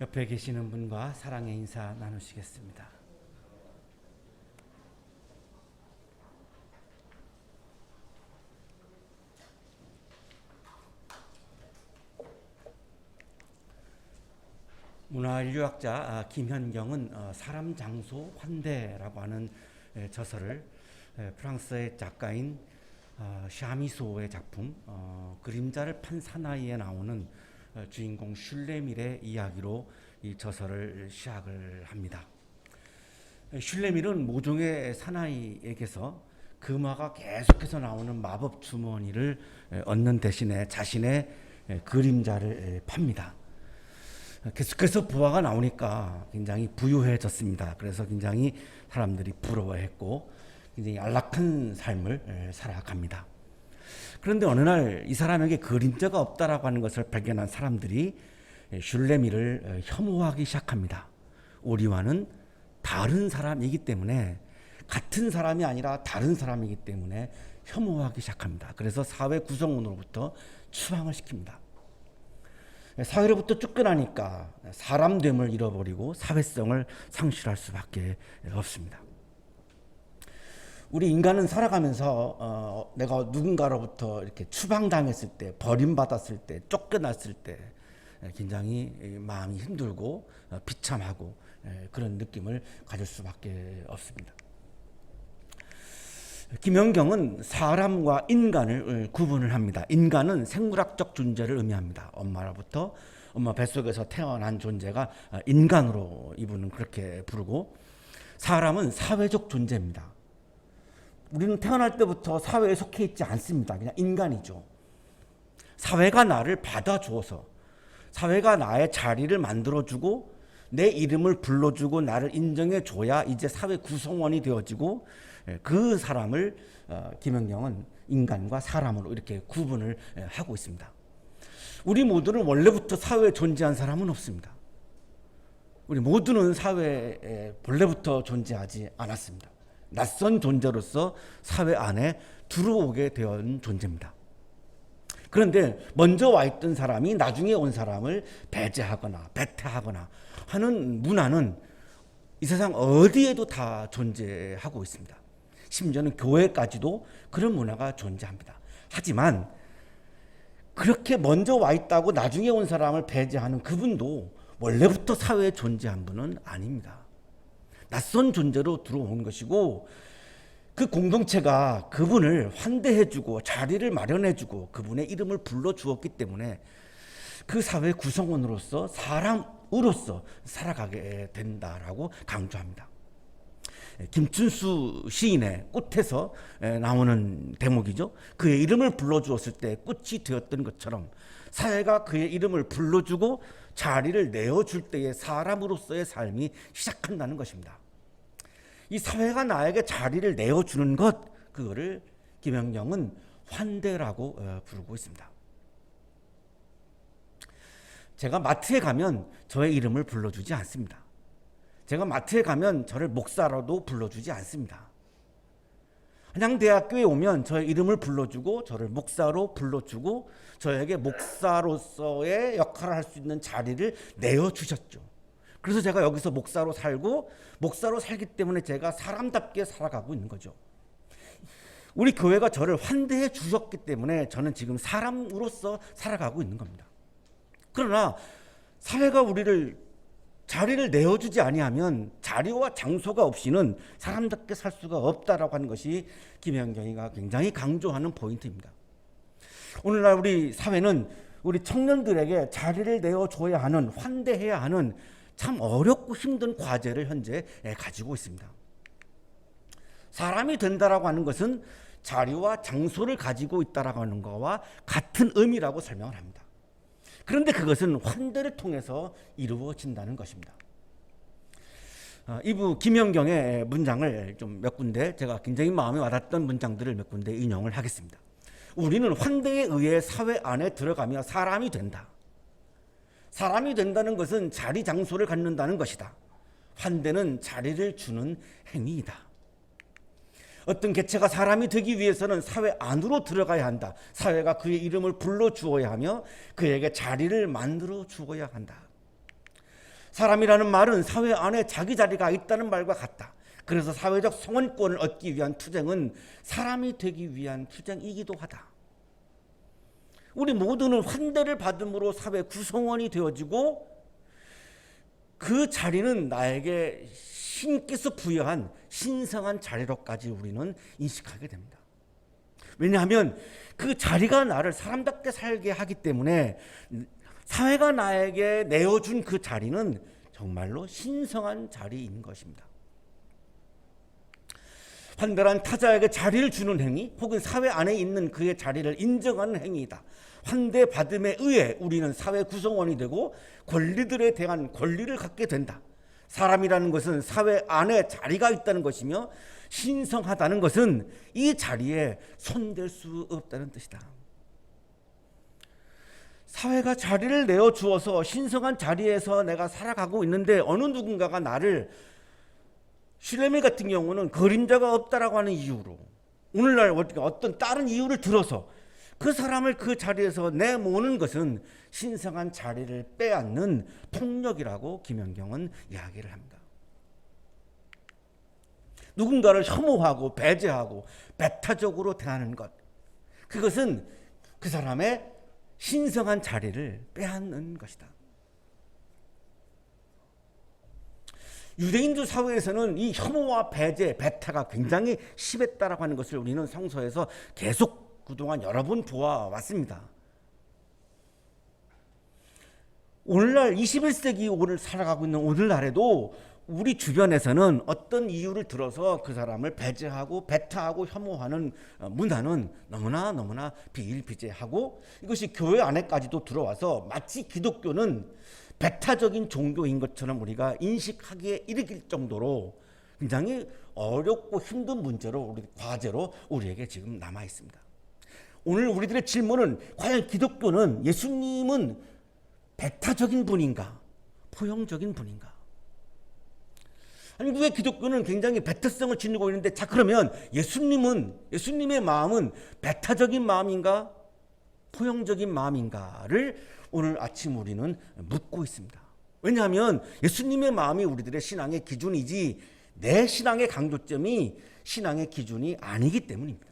옆에 계시는 분과 사랑의 인사 나누시겠습니다. 문화인류학자 김현경은 사람, 장소, 환대라고 하는 저서를 프랑스의 작가인 샤미소의 작품 그림자를 판 사나이에 나오는 주인공 슐레밀의 이야기로 이 저서를 시작을 합니다. 슐레밀은 모종의 사나이에게서 금화가 계속해서 나오는 마법 주머니를 얻는 대신에 자신의 그림자를 팝니다. 계속해서 부하가 나오니까 굉장히 부유해졌습니다. 그래서 굉장히 사람들이 부러워했고 굉장히 안락한 삶을 살아갑니다. 그런데 어느 날 이 사람에게 그림자가 없다라고 하는 것을 발견한 사람들이 슐레밀을 혐오하기 시작합니다. 우리와는 다른 사람이기 때문에, 같은 사람이 아니라 다른 사람이기 때문에 혐오하기 시작합니다. 그래서 사회 구성원으로부터 추방을 시킵니다. 사회로부터 쫓겨나니까 사람됨을 잃어버리고 사회성을 상실할 수밖에 없습니다. 우리 인간은 살아가면서 내가 누군가로부터 이렇게 추방당했을 때, 버림받았을 때, 쫓겨났을 때 굉장히 마음이 힘들고 비참하고 그런 느낌을 가질 수밖에 없습니다. 김연경은 사람과 인간을 구분을 합니다. 인간은 생물학적 존재를 의미합니다. 엄마 뱃속에서 태어난 존재가 인간으로 이분은 그렇게 부르고, 사람은 사회적 존재입니다. 우리는 태어날 때부터 사회에 속해 있지 않습니다. 그냥 인간이죠. 사회가 나를 받아주어서, 사회가 나의 자리를 만들어주고 내 이름을 불러주고 나를 인정해줘야 이제 사회 구성원이 되어지고, 그 사람을 김연경은 인간과 사람으로 이렇게 구분을 하고 있습니다. 우리 모두는 원래부터 사회에 존재한 사람은 없습니다. 우리 모두는 사회에 본래부터 존재하지 않았습니다. 낯선 존재로서 사회 안에 들어오게 된 존재입니다. 그런데 먼저 와 있던 사람이 나중에 온 사람을 배제하거나 배태하거나 하는 문화는 이 세상 어디에도 다 존재하고 있습니다. 심지어는 교회까지도 그런 문화가 존재합니다. 하지만 그렇게 먼저 와 있다고 나중에 온 사람을 배제하는 그분도 원래부터 사회에 존재한 분은 아닙니다. 낯선 존재로 들어온 것이고, 그 공동체가 그분을 환대해주고 자리를 마련해주고 그분의 이름을 불러주었기 때문에 그 사회 구성원으로서 사람으로서 살아가게 된다라고 강조합니다. 김춘수 시인의 꽃에서 나오는 대목이죠. 그의 이름을 불러주었을 때 꽃이 되었던 것처럼 사회가 그의 이름을 불러주고 자리를 내어줄 때의 사람으로서의 삶이 시작한다는 것입니다. 이 사회가 나에게 자리를 내어주는 것, 그거를 김연경은 환대라고 부르고 있습니다. 제가 마트에 가면 저의 이름을 불러주지 않습니다. 제가 마트에 가면 저를 목사라도 불러주지 않습니다. 한양대학교에 오면 저의 이름을 불러주고 저를 목사로 불러주고 저에게 목사로서의 역할을 할 수 있는 자리를 내어주셨죠. 그래서 제가 여기서 목사로 살고, 목사로 살기 때문에 제가 사람답게 살아가고 있는 거죠. 우리 교회가 저를 환대해 주셨기 때문에 저는 지금 사람으로서 살아가고 있는 겁니다. 그러나 사회가 우리를 자리를 내어주지 아니하면 자리와 장소가 없이는 사람답게 살 수가 없다라고 하는 것이 김연경이가 굉장히 강조하는 포인트입니다. 오늘날 우리 사회는 우리 청년들에게 자리를 내어줘야 하는, 환대해야 하는 참 어렵고 힘든 과제를 현재 가지고 있습니다. 사람이 된다라고 하는 것은 자리와 장소를 가지고 있다라고 하는 것과 같은 의미라고 설명을 합니다. 그런데 그것은 환대를 통해서 이루어진다는 것입니다. 이부 김연경의 문장을 좀 몇 군데, 제가 굉장히 마음에 와닿던 문장들을 몇 군데 인용을 하겠습니다. 우리는 환대에 의해 사회 안에 들어가며 사람이 된다. 사람이 된다는 것은 자리 장소를 갖는다는 것이다. 환대는 자리를 주는 행위이다. 어떤 개체가 사람이 되기 위해서는 사회 안으로 들어가야 한다. 사회가 그의 이름을 불러주어야 하며 그에게 자리를 만들어 주어야 한다. 사람이라는 말은 사회 안에 자기 자리가 있다는 말과 같다. 그래서 사회적 성원권을 얻기 위한 투쟁은 사람이 되기 위한 투쟁이기도 하다. 우리 모두는 환대를 받음으로 사회 구성원이 되어지고 그 자리는 나에게 신께서 부여한 신성한 자리로까지 우리는 인식하게 됩니다. 왜냐하면 그 자리가 나를 사람답게 살게 하기 때문에 사회가 나에게 내어준 그 자리는 정말로 신성한 자리인 것입니다. 환대란 타자에게 자리를 주는 행위 혹은 사회 안에 있는 그의 자리를 인정하는 행위이다. 환대받음에 의해 우리는 사회 구성원이 되고 권리들에 대한 권리를 갖게 된다. 사람이라는 것은 사회 안에 자리가 있다는 것이며 신성하다는 것은 이 자리에 손댈 수 없다는 뜻이다. 사회가 자리를 내어주어서 신성한 자리에서 내가 살아가고 있는데 어느 누군가가 나를 슐레메 같은 경우는 그림자가 없다라고 하는 이유로 오늘날 어떤 다른 이유를 들어서 그 사람을 그 자리에서 내모는 것은 신성한 자리를 빼앗는 폭력이라고 김연경은 이야기를 합니다. 누군가를 혐오하고 배제하고 배타적으로 대하는 것, 그것은 그 사람의 신성한 자리를 빼앗는 것이다. 유대인들 사회에서는 이 혐오와 배제, 배타가 굉장히 심했다라고 하는 것을 우리는 성서에서 계속 그동안 여러 번 보아왔습니다. 오늘날 21세기 오늘 살아가고 있는 오늘날에도 우리 주변에서는 어떤 이유를 들어서 그 사람을 배제하고 배타하고 혐오하는 문화는 너무나 비일비재하고 이것이 교회 안에까지도 들어와서 마치 기독교는 배타적인 종교인 것처럼 우리가 인식하기에 이르길 정도로 굉장히 어렵고 힘든 문제로 우리 과제로 우리에게 지금 남아 있습니다. 오늘 우리들의 질문은 과연 기독교는 예수님은 배타적인 분인가? 포용적인 분인가? 아니 왜 기독교는 굉장히 배타성을 지니고 있는데 자 그러면 예수님의 마음은 배타적인 마음인가? 포용적인 마음인가를 오늘 아침 우리는 묻고 있습니다. 왜냐하면 예수님의 마음이 우리들의 신앙의 기준이지 내 신앙의 강조점이 신앙의 기준이 아니기 때문입니다.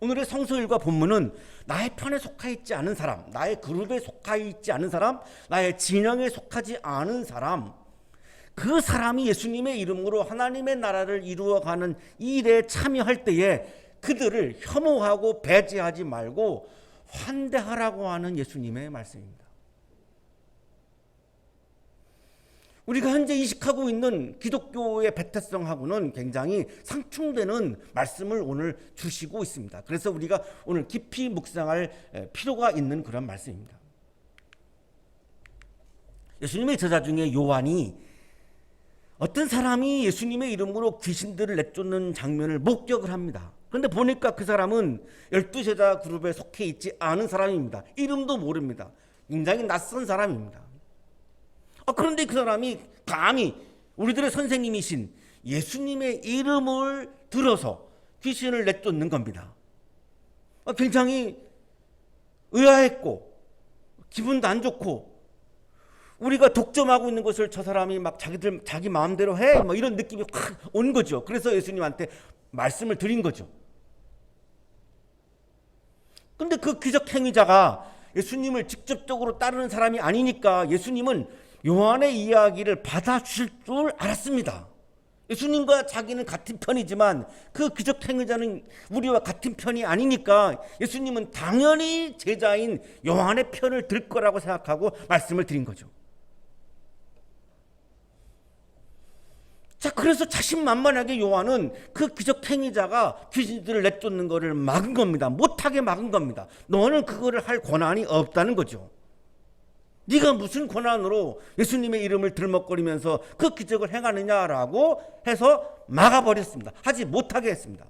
오늘의 성서일과 본문은 나의 편에 속하 있지 않은 사람, 나의 그룹에 속하 있지 않은 사람, 나의 진영에 속하지 않은 사람, 그 사람이 예수님의 이름으로 하나님의 나라를 이루어가는 일에 참여할 때에 그들을 혐오하고 배제하지 말고 환대하라고 하는 예수님의 말씀입니다. 우리가 현재 인식하고 있는 기독교의 배타성하고는 굉장히 상충되는 말씀을 오늘 주시고 있습니다. 그래서 우리가 오늘 깊이 묵상할 필요가 있는 그런 말씀입니다. 예수님의 제자 중에 요한이 어떤 사람이 예수님의 이름으로 귀신들을 내쫓는 장면을 목격을 합니다. 그런데 보니까 그 사람은 12제자 그룹에 속해 있지 않은 사람입니다. 이름도 모릅니다. 굉장히 낯선 사람입니다. 그런데 그 사람이 감히 우리들의 선생님이신 예수님의 이름을 들어서 귀신을 내쫓는 겁니다. 굉장히 의아했고 기분도 안 좋고 우리가 독점하고 있는 것을 저 사람이 막 자기 마음대로 해 뭐 이런 느낌이 확 온 거죠. 그래서 예수님한테 말씀을 드린 거죠. 근데 그 기적 행위자가 예수님을 직접적으로 따르는 사람이 아니니까 예수님은 요한의 이야기를 받아주실 줄 알았습니다. 예수님과 자기는 같은 편이지만 그 기적 행위자는 우리와 같은 편이 아니니까 예수님은 당연히 제자인 요한의 편을 들 거라고 생각하고 말씀을 드린 거죠. 자, 그래서 자신만만하게 요한은 그 기적 행위자가 귀신들을 내쫓는 것을 막은 겁니다. 못하게 막은 겁니다. 너는 그거를 할 권한이 없다는 거죠. 네가 무슨 권한으로 예수님의 이름을 들먹거리면서 그 기적을 행하느냐라고 해서 막아버렸습니다. 하지 못하게 했습니다.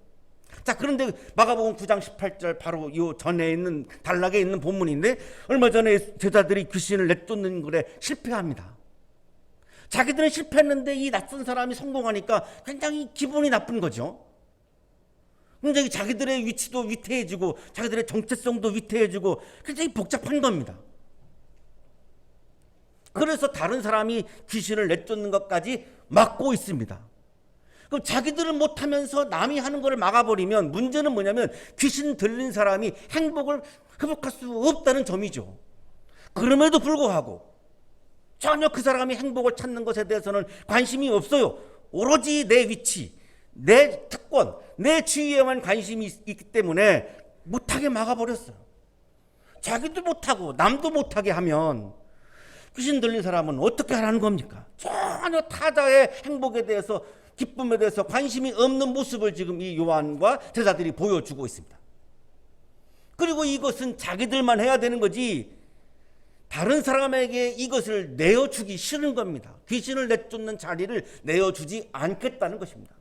자, 그런데 마가복음 9장 18절 바로 이 전에 있는 단락에 있는 본문인데 얼마 전에 제자들이 귀신을 내쫓는 것에 실패합니다. 자기들은 실패했는데 이 낯선 사람이 성공하니까 굉장히 기분이 나쁜 거죠. 굉장히 자기들의 위치도 위태해지고 자기들의 정체성도 위태해지고 굉장히 복잡한 겁니다. 그래서 다른 사람이 귀신을 내쫓는 것까지 막고 있습니다. 그럼 자기들은 못하면서 남이 하는 것을 막아버리면 문제는 뭐냐면 귀신 들린 사람이 행복을 회복할 수 없다는 점이죠. 그럼에도 불구하고 전혀 그 사람이 행복을 찾는 것에 대해서는 관심이 없어요. 오로지 내 위치, 내 특권, 내 지위에만 관심이 있기 때문에 못하게 막아버렸어요. 자기도 못하고 남도 못하게 하면 귀신 들린 사람은 어떻게 하라는 겁니까? 전혀 타자의 행복에 대해서, 기쁨에 대해서 관심이 없는 모습을 지금 이 요한과 제자들이 보여주고 있습니다. 그리고 이것은 자기들만 해야 되는 거지 다른 사람에게 이것을 내어주기 싫은 겁니다. 귀신을 내쫓는 자리를 내어주지 않겠다는 것입니다.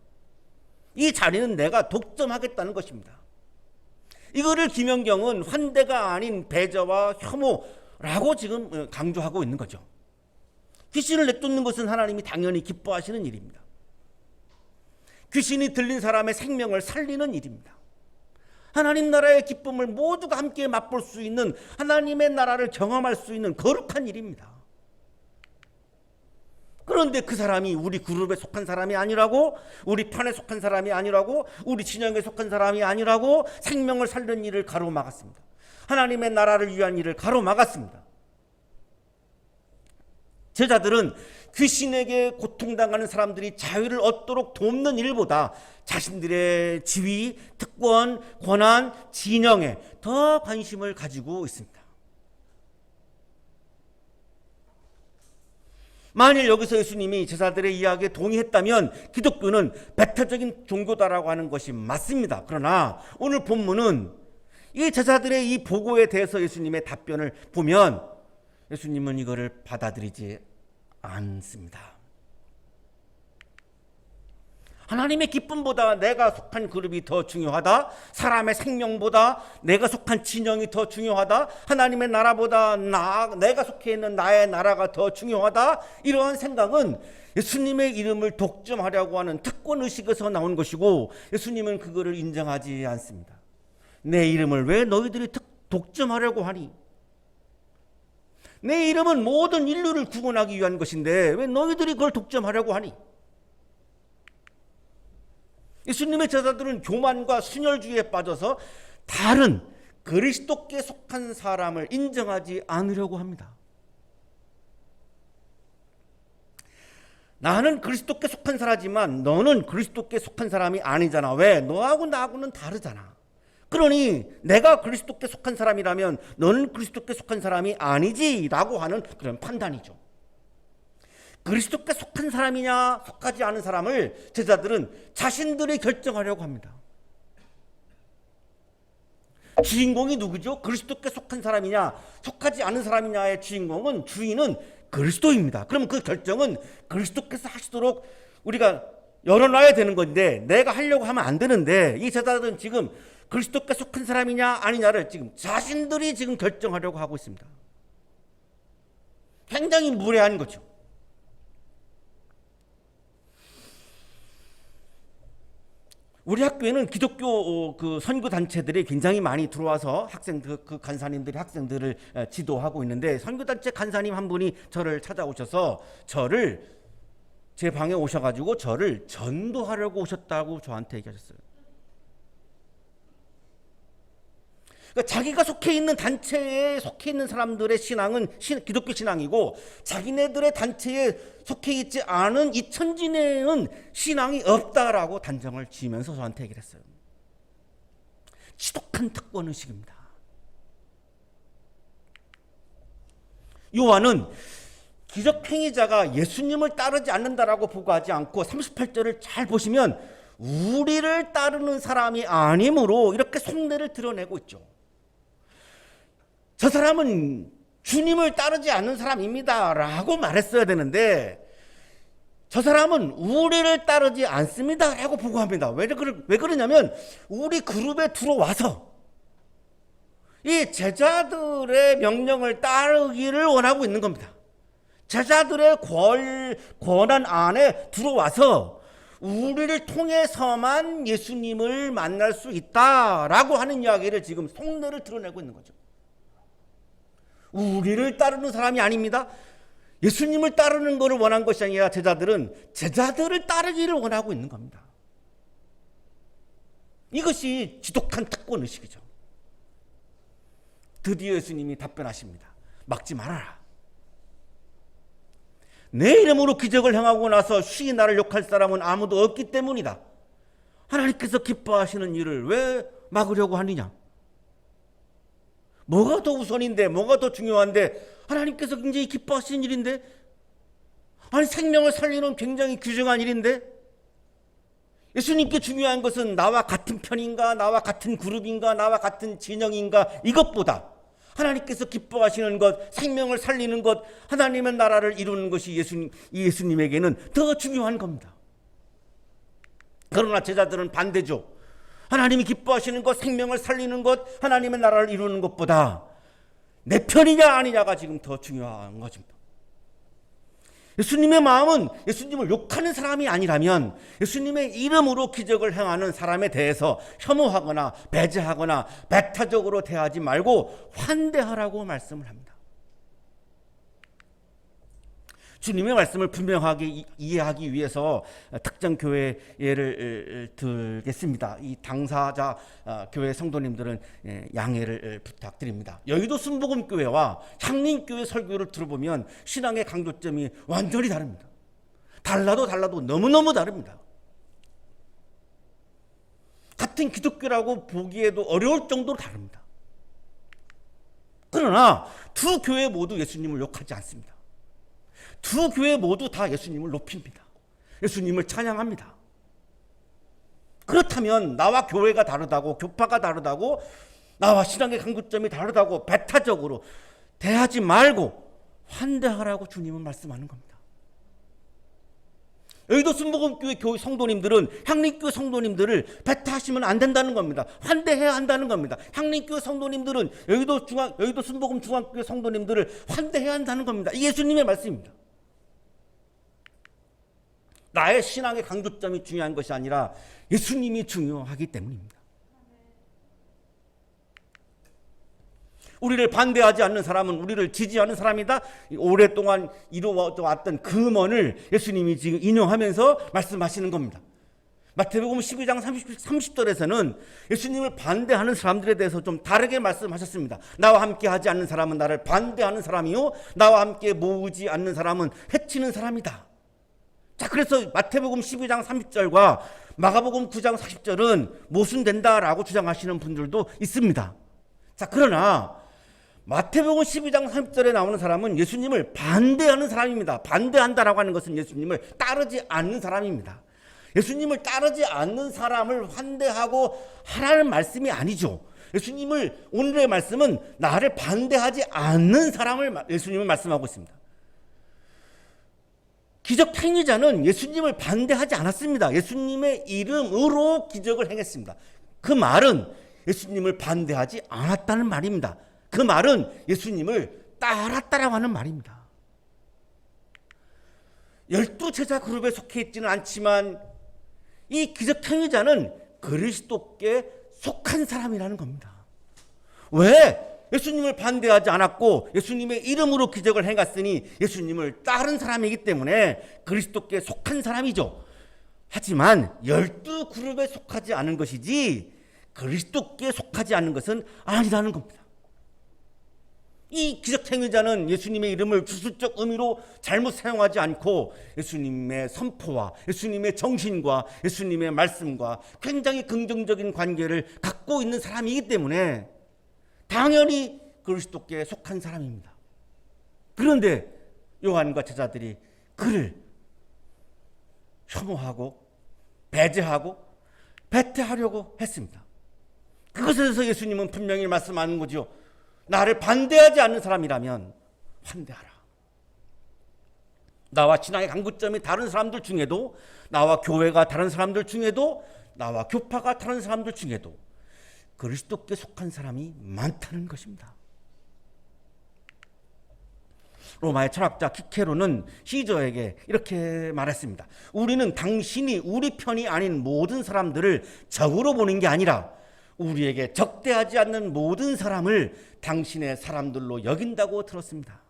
이 자리는 내가 독점하겠다는 것입니다. 이거를 김연경은 환대가 아닌 배제와 혐오라고 지금 강조하고 있는 거죠. 귀신을 내쫓는 것은 하나님이 당연히 기뻐하시는 일입니다. 귀신이 들린 사람의 생명을 살리는 일입니다. 하나님 나라의 기쁨을 모두가 함께 맛볼 수 있는, 하나님의 나라를 경험할 수 있는 거룩한 일입니다. 그런데 그 사람이 우리 그룹에 속한 사람이 아니라고, 우리 편에 속한 사람이 아니라고, 우리 진영에 속한 사람이 아니라고 생명을 살리는 일을 가로막았습니다. 하나님의 나라를 위한 일을 가로막았습니다. 제자들은 귀신에게 고통당하는 사람들이 자유를 얻도록 돕는 일보다 자신들의 지위, 특권, 권한, 진영에 더 관심을 가지고 있습니다. 만일 여기서 예수님이 제자들의 이야기에 동의했다면 기독교는 배타적인 종교다라고 하는 것이 맞습니다. 그러나 오늘 본문은 이 제자들의 이 보고에 대해서 예수님의 답변을 보면 예수님은 이거를 받아들이지 않습니다. 하나님의 기쁨보다 내가 속한 그룹이 더 중요하다, 사람의 생명보다 내가 속한 진영이 더 중요하다, 하나님의 나라보다 내가 속해 있는 나의 나라가 더 중요하다, 이러한 생각은 예수님의 이름을 독점하려고 하는 특권의식에서 나온 것이고 예수님은 그거를 인정하지 않습니다. 내 이름을 왜 너희들이 독점하려고 하니? 내 이름은 모든 인류를 구원하기 위한 것인데 왜 너희들이 그걸 독점하려고 하니? 예수님의 제자들은 교만과 순혈주의에 빠져서 다른 그리스도께 속한 사람을 인정하지 않으려고 합니다. 나는 그리스도께 속한 사람이지만 너는 그리스도께 속한 사람이 아니잖아. 왜? 너하고 나하고는 다르잖아. 그러니 내가 그리스도께 속한 사람이라면 너는 그리스도께 속한 사람이 아니지라고 하는 그런 판단이죠. 그리스도께 속한 사람이냐 속하지 않은 사람을 제자들은 자신들이 결정하려고 합니다. 주인공이 누구죠? 그리스도께 속한 사람이냐 속하지 않은 사람이냐의 주인은 그리스도입니다. 그럼 그 결정은 그리스도께서 하시도록 우리가 열어놔야 되는 건데 내가 하려고 하면 안 되는데 이 제자들은 지금 그리스도께 속한 사람이냐 아니냐를 지금 자신들이 지금 결정하려고 하고 있습니다. 굉장히 무례한 거죠. 우리 학교에는 기독교 그 선교 단체들이 굉장히 많이 들어와서 그 간사님들이 학생들을 지도하고 있는데 선교 단체 간사님 한 분이 저를 찾아오셔서 저를 제 방에 오셔가지고 저를 전도하려고 오셨다고 저한테 얘기하셨어요. 그러니까 자기가 속해 있는 단체에 속해 있는 사람들의 신앙은 기독교 신앙이고 자기네들의 단체에 속해 있지 않은 이 천진에는 신앙이 없다라고 단정을 지으면서 저한테 얘기를 했어요. 지독한 특권의식입니다. 요한은 기적행위자가 예수님을 따르지 않는다라고 보고하지 않고 38절을 잘 보시면 우리를 따르는 사람이 아니므로 이렇게 속내를 드러내고 있죠. 저 사람은 주님을 따르지 않는 사람입니다 라고 말했어야 되는데 저 사람은 우리를 따르지 않습니다 라고 보고합니다. 왜 그러냐면 우리 그룹에 들어와서 이 제자들의 명령을 따르기를 원하고 있는 겁니다. 제자들의 권한 안에 들어와서 우리를 통해서만 예수님을 만날 수 있다라고 하는 이야기를 지금 속내를 드러내고 있는 거죠. 우리를 따르는 사람이 아닙니다. 예수님을 따르는 것을 원한 것이 아니라 제자들은 제자들을 따르기를 원하고 있는 겁니다. 이것이 지독한 특권의식이죠. 드디어 예수님이 답변하십니다. 막지 말아라. 내 이름으로 기적을 행하고 나서 쉬이 나를 욕할 사람은 아무도 없기 때문이다. 하나님께서 기뻐하시는 일을 왜 막으려고 하느냐? 뭐가 더 우선인데, 뭐가 더 중요한데, 하나님께서 굉장히 기뻐하시는 일인데, 아니 생명을 살리는 굉장히 귀중한 일인데, 예수님께 중요한 것은 나와 같은 편인가, 나와 같은 그룹인가, 나와 같은 진영인가, 이것보다 하나님께서 기뻐하시는 것, 생명을 살리는 것, 하나님의 나라를 이루는 것이 예수님에게는 더 중요한 겁니다. 그러나 제자들은 반대죠. 하나님이 기뻐하시는 것, 생명을 살리는 것, 하나님의 나라를 이루는 것보다 내 편이냐 아니냐가 지금 더 중요한 것입니다. 예수님의 마음은 예수님을 욕하는 사람이 아니라면 예수님의 이름으로 기적을 행하는 사람에 대해서 혐오하거나 배제하거나 배타적으로 대하지 말고 환대하라고 말씀을 합니다. 주님의 말씀을 분명하게 이해하기 위해서 특정 교회 예를 들겠습니다. 이 당사자 교회 성도님들은 양해를 부탁드립니다. 여의도 순복음교회와 향림교회 설교를 들어보면 신앙의 강조점이 완전히 다릅니다. 달라도 너무너무 다릅니다. 같은 기독교라고 보기에도 어려울 정도로 다릅니다. 그러나 두 교회 모두 예수님을 욕하지 않습니다. 두 교회 모두 다 예수님을 높입니다. 예수님을 찬양합니다. 그렇다면 나와 교회가 다르다고, 교파가 다르다고, 나와 신앙의 강구점이 다르다고 배타적으로 대하지 말고 환대하라고 주님은 말씀하는 겁니다. 여의도 순복음교회 교회 성도님들은 향림교회 성도님들을 배타하시면 안 된다는 겁니다. 환대해야 한다는 겁니다. 향림교회 성도님들은 여의도 순복음 중앙교회 성도님들을 환대해야 한다는 겁니다. 이게 예수님의 말씀입니다. 나의 신앙의 강조점이 중요한 것이 아니라 예수님이 중요하기 때문입니다. 우리를 반대하지 않는 사람은 우리를 지지하는 사람이다. 오랫동안 이루어왔던 금언을 예수님이 지금 인용하면서 말씀하시는 겁니다. 마태복음 12장 30절에서는 예수님을 반대하는 사람들에 대해서 좀 다르게 말씀하셨습니다. 나와 함께 하지 않는 사람은 나를 반대하는 사람이요, 나와 함께 모으지 않는 사람은 해치는 사람이다. 자, 그래서 마태복음 12장 30절과 마가복음 9장 40절은 모순된다라고 주장하시는 분들도 있습니다. 자, 그러나 마태복음 12장 30절에 나오는 사람은 예수님을 반대하는 사람입니다. 반대한다라고 하는 것은 예수님을 따르지 않는 사람입니다. 예수님을 따르지 않는 사람을 환대하고 하라는 말씀이 아니죠. 예수님을, 오늘의 말씀은 나를 반대하지 않는 사람을 예수님을 말씀하고 있습니다. 기적 행위자는 예수님을 반대하지 않았습니다. 예수님의 이름으로 기적을 행했습니다. 그 말은 예수님을 반대하지 않았다는 말입니다. 그 말은 예수님을 따랐다라고 하는 말입니다. 12제자 그룹에 속해 있지는 않지만 이 기적 행위자는 그리스도께 속한 사람이라는 겁니다. 왜? 예수님을 반대하지 않았고 예수님의 이름으로 기적을 행했으니 예수님을 따른 사람이기 때문에 그리스도께 속한 사람이죠. 하지만 12그룹에 속하지 않은 것이지 그리스도께 속하지 않는 것은 아니라는 겁니다. 이 기적 행위자는 예수님의 이름을 주술적 의미로 잘못 사용하지 않고 예수님의 선포와 예수님의 정신과 예수님의 말씀과 굉장히 긍정적인 관계를 갖고 있는 사람이기 때문에 당연히 그리스도께 속한 사람입니다. 그런데 요한과 제자들이 그를 혐오하고 배제하고 배태하려고 했습니다. 그것에 대해서 예수님은 분명히 말씀하는 거죠. 나를 반대하지 않는 사람이라면 환대하라. 나와 신앙의 강구점이 다른 사람들 중에도, 나와 교회가 다른 사람들 중에도, 나와 교파가 다른 사람들 중에도 그리스도께 속한 사람이 많다는 것입니다. 로마의 철학자 키케로는 시저에게 이렇게 말했습니다. 우리는 당신이 우리 편이 아닌 모든 사람들을 적으로 보는 게 아니라 우리에게 적대하지 않는 모든 사람을 당신의 사람들로 여긴다고 들었습니다.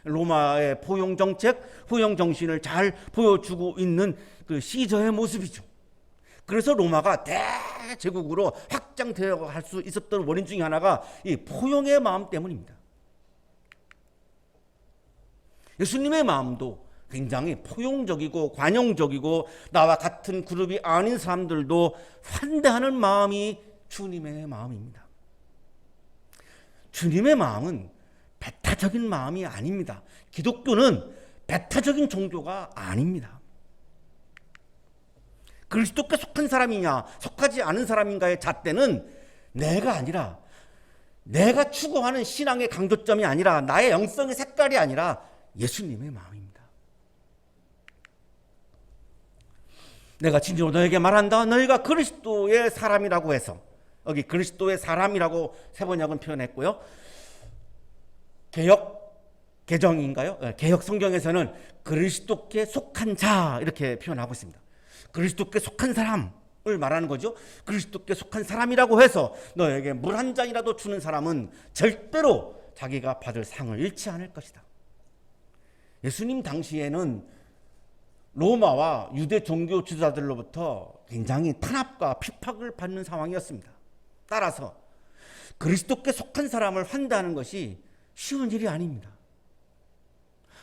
로마의 포용 정책, 포용 정신을 잘 보여주고 있는 그 시저의 모습이죠. 그래서 로마가 대제국으로 확장되어 갈 수 있었던 원인 중에 하나가 이 포용의 마음 때문입니다. 예수님의 마음도 굉장히 포용적이고 관용적이고 나와 같은 그룹이 아닌 사람들도 환대하는 마음이 주님의 마음입니다. 주님의 마음은 배타적인 마음이 아닙니다. 기독교는 배타적인 종교가 아닙니다. 그리스도께 속한 사람이냐 속하지 않은 사람인가의 잣대는 내가 아니라, 내가 추구하는 신앙의 강조점이 아니라, 나의 영성의 색깔이 아니라 예수님의 마음입니다. 내가 진짜로 너에게 말한다. 너희가 그리스도의 사람이라고 해서, 여기 그리스도의 사람이라고 세번역은 표현했고요. 개정인가요? 개역 성경에서는 그리스도께 속한 자 이렇게 표현하고 있습니다. 그리스도께 속한 사람을 말하는 거죠. 그리스도께 속한 사람이라고 해서 너에게 물 한 잔이라도 주는 사람은 절대로 자기가 받을 상을 잃지 않을 것이다. 예수님 당시에는 로마와 유대 종교 지도자들로부터 굉장히 탄압과 핍박을 받는 상황이었습니다. 따라서 그리스도께 속한 사람을 환대하는 것이 쉬운 일이 아닙니다.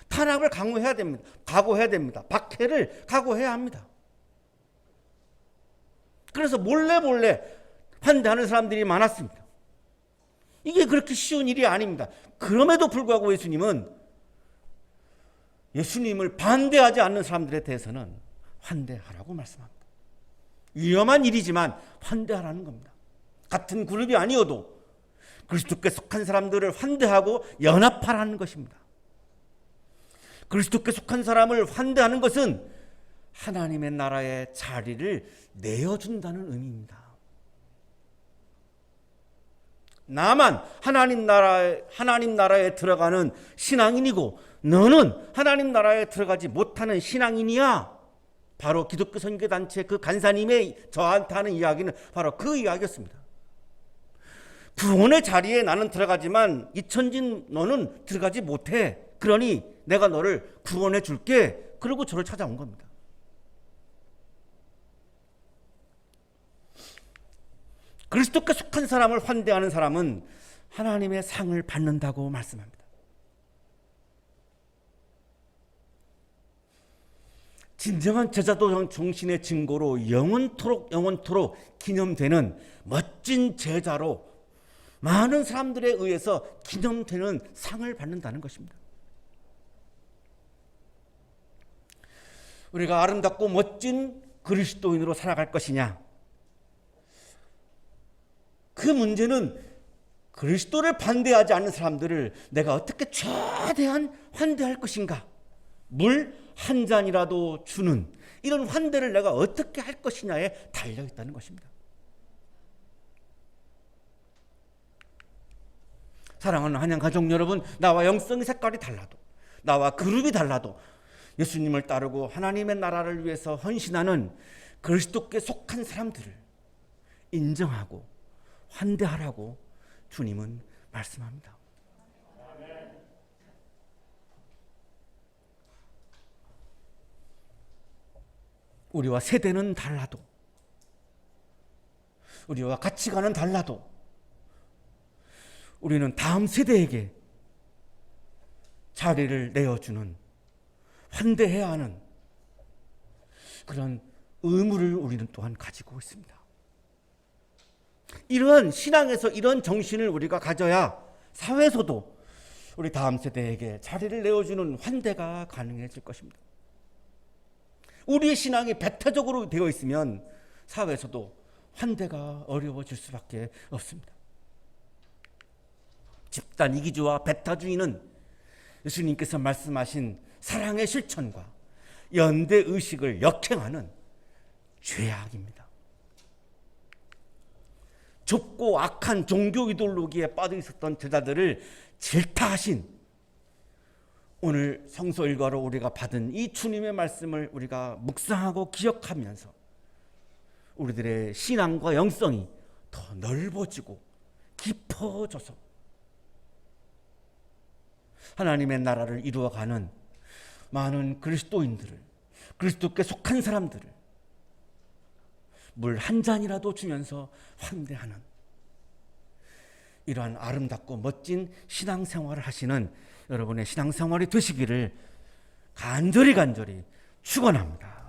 탄압을 각오해야 됩니다. 박해를 각오해야 합니다. 그래서 몰래 환대하는 사람들이 많았습니다. 이게 그렇게 쉬운 일이 아닙니다. 그럼에도 불구하고 예수님을 반대하지 않는 사람들에 대해서는 환대하라고 말씀합니다. 위험한 일이지만 환대하라는 겁니다. 같은 그룹이 아니어도 그리스도께 속한 사람들을 환대하고 연합하라는 것입니다. 그리스도께 속한 사람을 환대하는 것은 하나님의 나라의 자리를 내어준다는 의미입니다. 나만 하나님 나라에 들어가는 신앙인이고 너는 하나님 나라에 들어가지 못하는 신앙인이야. 바로 기독교 선교단체 그 간사님의 저한테 하는 이야기는 바로 그 이야기였습니다. 구원의 자리에 나는 들어가지만 이천진 너는 들어가지 못해. 그러니 내가 너를 구원해 줄게. 그러고 저를 찾아온 겁니다. 그리스도께 속한 사람을 환대하는 사람은 하나님의 상을 받는다고 말씀합니다. 진정한 제자도 정신의 증거로 영원토록 기념되는 멋진 제자로 많은 사람들에 의해서 기념되는 상을 받는다는 것입니다. 우리가 아름답고 멋진 그리스도인으로 살아갈 것이냐? 그 문제는 그리스도를 반대하지 않는 사람들을 내가 어떻게 최대한 환대할 것인가? 물 한 잔이라도 주는 이런 환대를 내가 어떻게 할 것이냐에 달려있다는 것입니다. 사랑하는 한양가족 여러분, 나와 영성의 색깔이 달라도, 나와 그룹이 달라도 예수님을 따르고 하나님의 나라를 위해서 헌신하는 그리스도께 속한 사람들을 인정하고 환대하라고 주님은 말씀합니다. 우리와 세대는 달라도, 우리와 가치관은 달라도 우리는 다음 세대에게 자리를 내어주는, 환대해야 하는 그런 의무를 우리는 또한 가지고 있습니다. 이러한 신앙에서 이런 정신을 우리가 가져야 사회에서도 우리 다음 세대에게 자리를 내어주는 환대가 가능해질 것입니다. 우리의 신앙이 배타적으로 되어 있으면 사회에서도 환대가 어려워질 수밖에 없습니다. 집단 이기주의와 배타주의는 예수님께서 말씀하신 사랑의 실천과 연대 의식을 역행하는 죄악입니다. 좁고 악한 종교 이데올로기에 빠져 있었던 제자들을 질타하신 오늘 성서 일과로 우리가 받은 이 주님의 말씀을 우리가 묵상하고 기억하면서 우리들의 신앙과 영성이 더 넓어지고 깊어져서 하나님의 나라를 이루어가는 많은 그리스도인들을, 그리스도께 속한 사람들을 물 한 잔이라도 주면서 환대하는 이러한 아름답고 멋진 신앙생활을 하시는 여러분의 신앙생활이 되시기를 간절히 축원합니다.